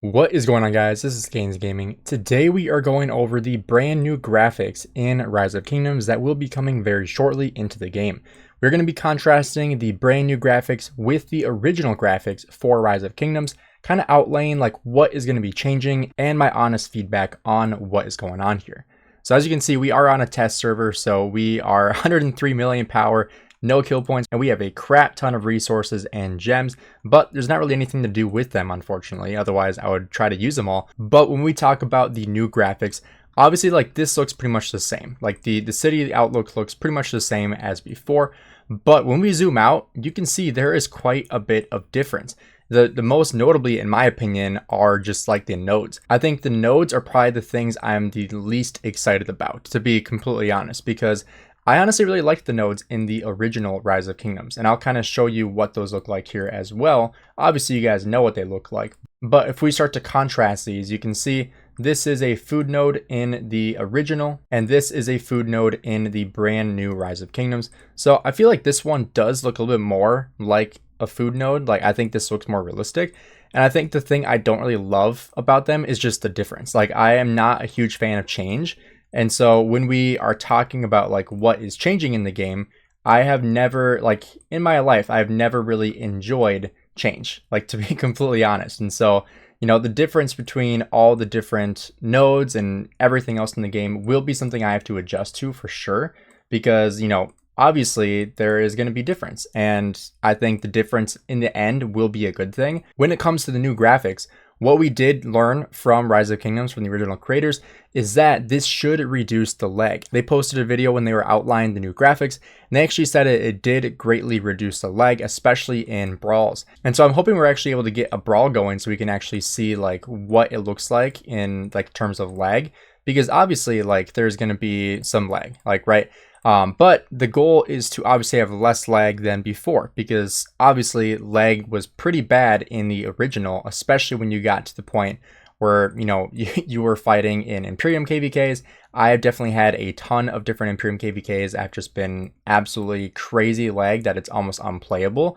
What is going on, guys? This is Gainz Gaming. Today we are going over the brand new graphics in Rise of Kingdoms that will be coming very shortly into the game. We're going to be contrasting the brand new graphics with the original graphics for Rise of Kingdoms, kind of outlaying like what is going to be changing and my honest feedback on what is going on here. So as you can see, we are on a test server, so we are 103 million power, no kill points, and we have a crap ton of resources and gems, but there's not really anything to do with them, unfortunately. Otherwise, I would try to use them all. But when we talk about the new graphics, obviously, like, this looks pretty much the same. Like, the city outlook looks pretty much the same as before. But when we zoom out, you can see there is quite a bit of difference. The most notably, in my opinion, are just like the nodes. I think the nodes are probably the things I'm the least excited about, to be completely honest, because I honestly really liked the nodes in the original Rise of Kingdoms, and I'll kind of show you what those look like here as well. Obviously, you guys know what they look like, but if we start to contrast these, you can see this is a food node in the original, and this is a food node in the brand new Rise of Kingdoms. So I feel like this one does look a little bit more like a food node. Like, I think this looks more realistic. And I think the thing I don't really love about them is just the difference. Like, I am not a huge fan of change. And so when we are talking about like what is changing in the game, I have never, like, in my life, I've never really enjoyed change, like, to be completely honest. And so, you know, the difference between all the different nodes and everything else in the game will be something I have to adjust to for sure, because, you know, obviously there is going to be difference. And I think the difference in the end will be a good thing. When it comes to the new graphics, what we did learn from Rise of Kingdoms, from the original creators, is that this should reduce the lag. They posted a video when they were outlining the new graphics, and they actually said it did greatly reduce the lag, especially in brawls. And so I'm hoping we're actually able to get a brawl going so we can actually see like what it looks like in like terms of lag, because obviously like there's going to be some lag, like, right? But the goal is to obviously have less lag than before, because obviously lag was pretty bad in the original, especially when you got to the point where, you know, you were fighting in Imperium KVKs. I have definitely had a ton of different Imperium KVKs. I've just been absolutely crazy lag that it's almost unplayable.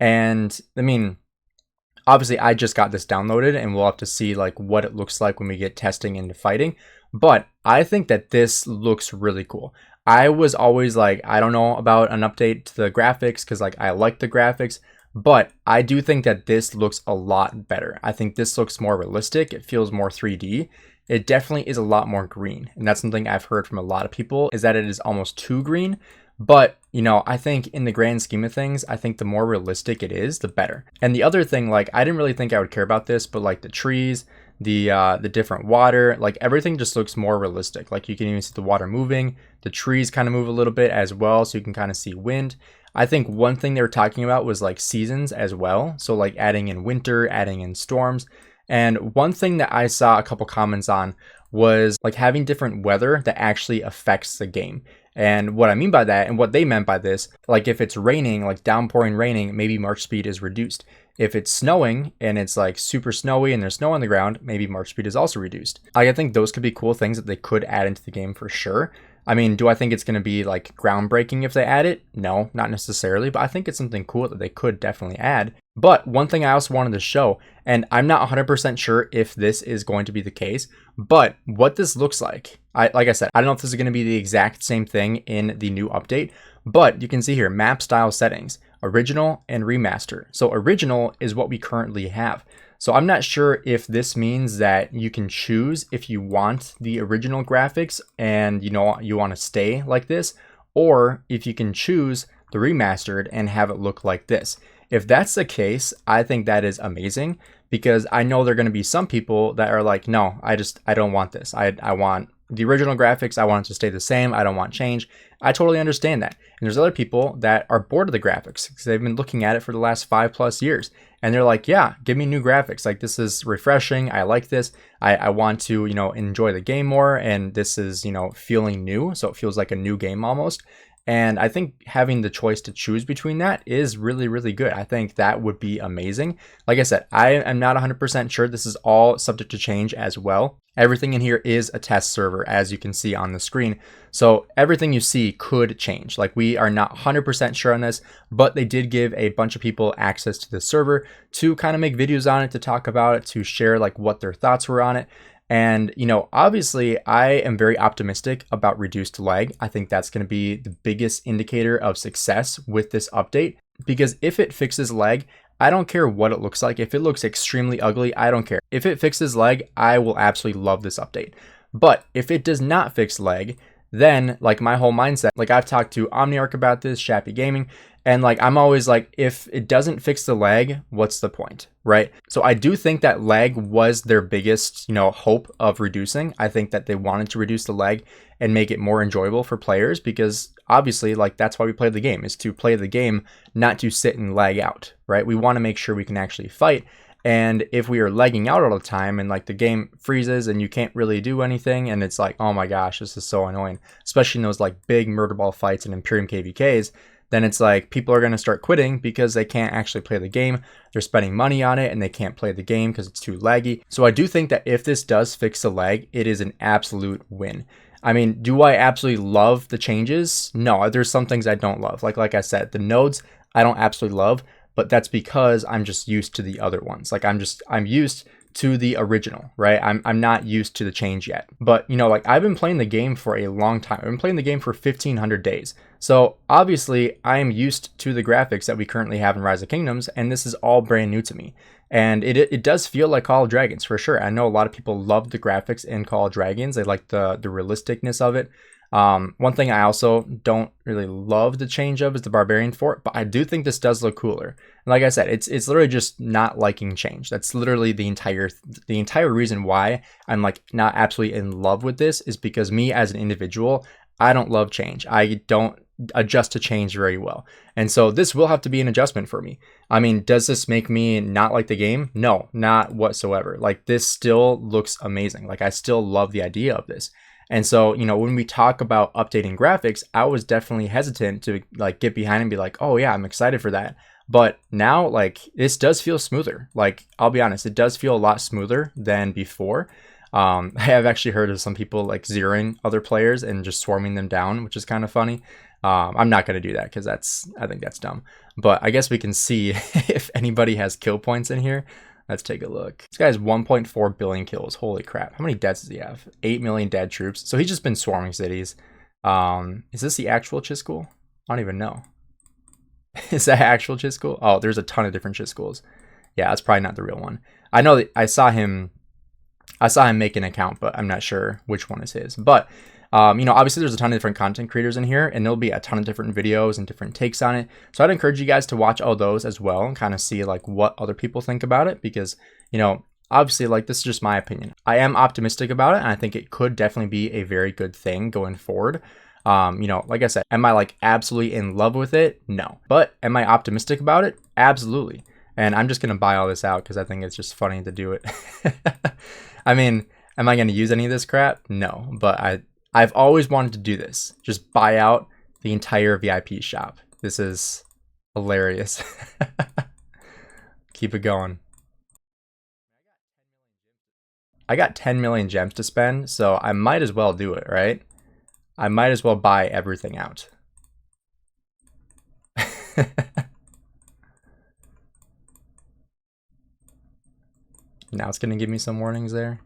And I mean, obviously I just got this downloaded and we'll have to see like what it looks like when we get testing into fighting. But I think that this looks really cool. I was always like, I don't know about an update to the graphics because like I like the graphics, but I do think that this looks a lot better. I think this looks more realistic. It feels more 3D. It definitely is a lot more green. And that's something I've heard from a lot of people, is that it is almost too green. But, you know, I think in the grand scheme of things, I think the more realistic it is, the better. And the other thing, like, I didn't really think I would care about this, but like the trees, the different water, like everything just looks more realistic. Like you can even see the water moving, the trees kind of move a little bit as well, so you can kind of see wind. I think one thing they were talking about was like seasons as well, so like adding in winter, adding in storms. And one thing that I saw a couple comments on was like having different weather that actually affects the game. And what I mean by that, and what they meant by this, like if it's raining, like downpouring raining, maybe march speed is reduced. If it's snowing and it's like super snowy and there's snow on the ground, maybe march speed is also reduced. I think those could be cool things that they could add into the game for sure. I mean, do I think it's going to be like groundbreaking if they add it? No, not necessarily, but I think it's something cool that they could definitely add. But one thing I also wanted to show, and I'm not 100% sure if this is going to be the case, but what this looks like, like I said, I don't know if this is going to be the exact same thing in the new update, but you can see here, map style settings, original and remaster. So original is what we currently have. So I'm not sure if this means that you can choose if you want the original graphics and you know you want to stay like this, or if you can choose the remastered and have it look like this. If that's the case, I think that is amazing, because I know there are going to be some people that are like, no, I don't want this. I want the original graphics. I want it to stay the same. I don't want change. I totally understand that. And there's other people that are bored of the graphics because they've been looking at it for the last 5+ years. And they're like, yeah, give me new graphics. Like, this is refreshing. I like this. I want to, you know, enjoy the game more. And this is, you know, feeling new. So it feels like a new game almost. And I think having the choice to choose between that is really, really good. I think that would be amazing. Like I said, I am not 100% sure. This is all subject to change as well. Everything in here is a test server, as you can see on the screen. So everything you see could change. Like, we are not 100% sure on this, but they did give a bunch of people access to the server to kind of make videos on it, to talk about it, to share like what their thoughts were on it. And, you know, obviously I am very optimistic about reduced lag. I think that's going to be the biggest indicator of success with this update, because if it fixes lag, I don't care what it looks like. If it looks extremely ugly, I don't care. If it fixes lag, I will absolutely love this update. But if it does not fix lag, then like my whole mindset, like I've talked to OmniArc about this, Shappy Gaming, and like I'm always like, if it doesn't fix the lag, what's the point, right? So I do think that lag was their biggest, you know, hope of reducing. I think that they wanted to reduce the lag and make it more enjoyable for players, because obviously like that's why we play the game, is to play the game, not to sit and lag out, right? We want to make sure we can actually fight. And if we are lagging out all the time and like the game freezes and you can't really do anything, and it's like, oh my gosh, this is so annoying, especially in those like big murder ball fights and Imperium KVKs, then it's like people are going to start quitting because they can't actually play the game. They're spending money on it and they can't play the game because it's too laggy. So I do think that if this does fix the lag, it is an absolute win. I mean, do I absolutely love the changes? No, there's some things I don't love. Like I said, the nodes I don't absolutely love, but that's because I'm just used to the other ones. Like I'm used to the original, right? I'm not used to the change yet. But you know, like I've been playing the game for a long time. I've been playing the game for 1,500 days. So obviously I am used to the graphics that we currently have in Rise of Kingdoms, and this is all brand new to me. And it does feel like Call of Dragons for sure. I know a lot of people love the graphics in Call of Dragons. They like the realisticness of it. One thing I also don't really love the change of is the Barbarian Fort, but I do think this does look cooler. And like I said, it's literally just not liking change. That's literally the entire reason why I'm like not absolutely in love with this, is because me as an individual, I don't love change. I don't adjust to change very well. And so this will have to be an adjustment for me. I mean, does this make me not like the game? No, not whatsoever. Like, this still looks amazing. Like, I still love the idea of this. And so, you know, when we talk about updating graphics, I was definitely hesitant to like get behind and be like, oh yeah, I'm excited for that. But now, like, this does feel smoother. Like, I'll be honest, it does feel a lot smoother than before. I have actually heard of some people like zeroing other players and just swarming them down, which is kind of funny. I'm not going to do that because I think that's dumb. But I guess we can see if anybody has kill points in here. Let's take a look. This guy has 1.4 billion kills. Holy crap. How many deaths does he have? 8 million dead troops. So he's just been swarming cities. Is this the actual Chit School? I don't even know. Is that actual Chit School? Oh, there's a ton of different Chit Schools. Yeah, that's probably not the real one. I know that I saw him make an account, but I'm not sure which one is his. But you know, obviously there's a ton of different content creators in here, and there'll be a ton of different videos and different takes on it. So I'd encourage you guys to watch all those as well and kind of see like what other people think about it, because, you know, obviously like this is just my opinion. I am optimistic about it, and I think it could definitely be a very good thing going forward. You know, like I said, am I like absolutely in love with it? No. But am I optimistic about it? Absolutely. And I'm just going to buy all this out because I think it's just funny to do it. I mean, am I going to use any of this crap? No, but I've always wanted to do this. Just buy out the entire VIP shop. This is hilarious. Keep it going. I got 10 million gems to spend, so I might as well do it, right? I might as well buy everything out. Now it's going to give me some warnings there.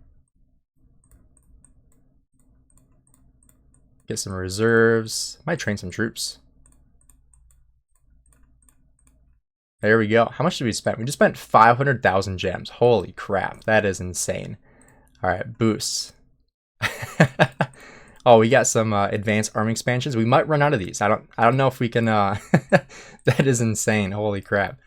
Get some reserves. Might train some troops. There we go. How much did we spend? We just spent 500,000 gems. Holy crap. That is insane. All right, boosts. Oh, we got some advanced army expansions. We might run out of these. I don't know if we can. That is insane. Holy crap.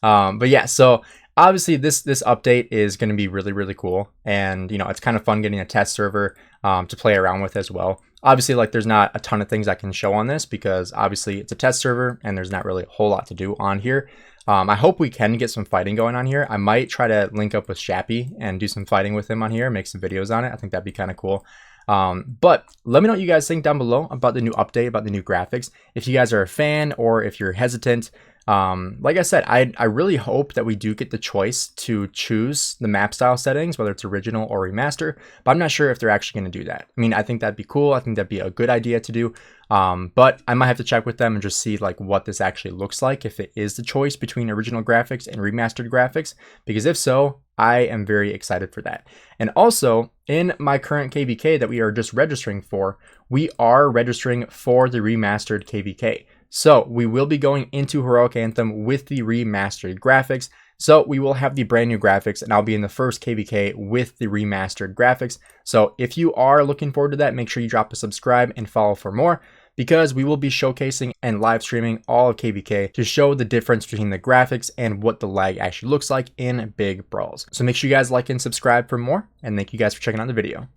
But yeah, so obviously this update is going to be really, really cool. And, you know, it's kind of fun getting a test server to play around with as well. Obviously, like, there's not a ton of things I can show on this because obviously it's a test server and there's not really a whole lot to do on here. I hope we can get some fighting going on here. I might try to link up with Shappy and do some fighting with him on here, make some videos on it. I think that'd be kind of cool. But let me know what you guys think down below about the new update, about the new graphics. If you guys are a fan or if you're hesitant. Like I said, I really hope that we do get the choice to choose the map style settings, whether it's original or remaster, but I'm not sure if they're actually going to do that. I mean, I think that'd be cool. I think that'd be a good idea to do. But I might have to check with them and just see like what this actually looks like, if it is the choice between original graphics and remastered graphics, because if so, I am very excited for that. And also in my current KVK that we are just registering for, we are registering for the remastered KVK. So we will be going into Heroic Anthem with the remastered graphics. So we will have the brand new graphics, and I'll be in the first KVK with the remastered graphics. So if you are looking forward to that, make sure you drop a subscribe and follow for more, because we will be showcasing and live streaming all of KVK to show the difference between the graphics and what the lag actually looks like in big brawls. So make sure you guys like and subscribe for more, and thank you guys for checking out the video.